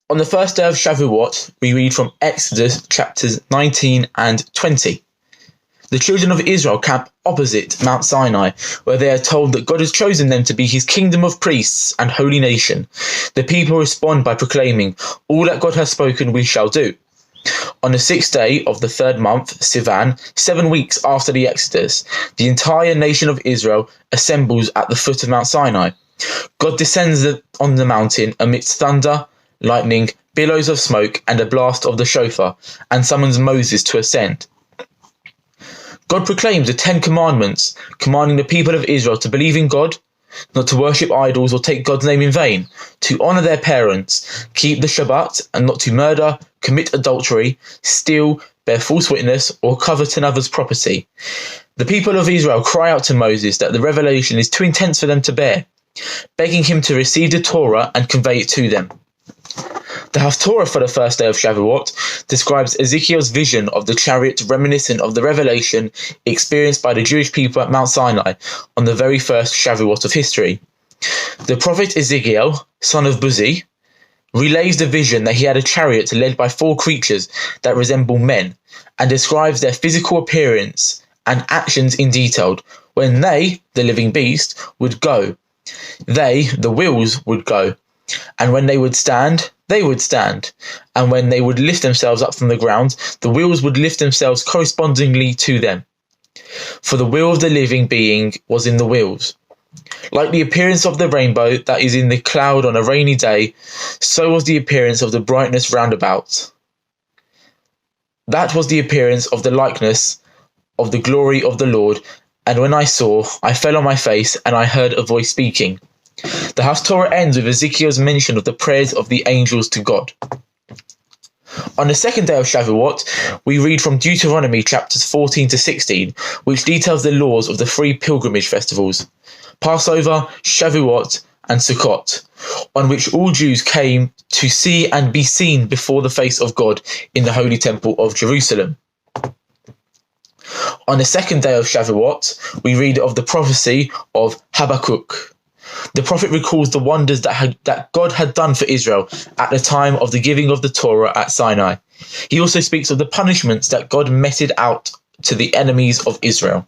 On the first day of Shavuot, we read from Exodus chapters 19 and 20. The children of Israel camp opposite Mount Sinai, where they are told that God has chosen them to be his kingdom of priests and holy nation. The people respond by proclaiming, "All that God has spoken we shall do." On the 6th day of the 3rd month, Sivan, 7 weeks after the Exodus, the entire nation of Israel assembles at the foot of Mount Sinai. God descends on the mountain amidst thunder, lightning, billows of smoke, and a blast of the shofar, and summons Moses to ascend. God proclaims the 10 Commandments, commanding the people of Israel to believe in God, not to worship idols or take God's name in vain, to honour their parents, keep the Shabbat, and not to murder, commit adultery, steal, bear false witness, or covet another's property. The people of Israel cry out to Moses that the revelation is too intense for them to bear, begging him to receive the Torah and convey it to them. The Haftorah for the first day of Shavuot describes Ezekiel's vision of the chariot reminiscent of the revelation experienced by the Jewish people at Mount Sinai on the very first Shavuot of history. The prophet Ezekiel, son of Buzi, relays the vision that he had a chariot led by 4 creatures that resemble men, and describes their physical appearance and actions in detail. When they, the living beast, would go, they, the wheels, would go. And when they would stand, they would stand. And when they would lift themselves up from the ground, the wheels would lift themselves correspondingly to them. For the will of the living being was in the wheels. Like the appearance of the rainbow that is in the cloud on a rainy day, so was the appearance of the brightness round about. That was the appearance of the likeness of the glory of the Lord. And when I saw, I fell on my face, and I heard a voice speaking. The Haftorah ends with Ezekiel's mention of the prayers of the angels to God. On the 2nd day of Shavuot, we read from Deuteronomy chapters 14 to 16, which details the laws of the 3 pilgrimage festivals, Passover, Shavuot, and Sukkot, on which all Jews came to see and be seen before the face of God in the Holy Temple of Jerusalem. On the 2nd day of Shavuot, we read of the prophecy of Habakkuk. The prophet recalls the wonders that God had done for Israel at the time of the giving of the Torah at Sinai. He also speaks of the punishments that God meted out to the enemies of Israel.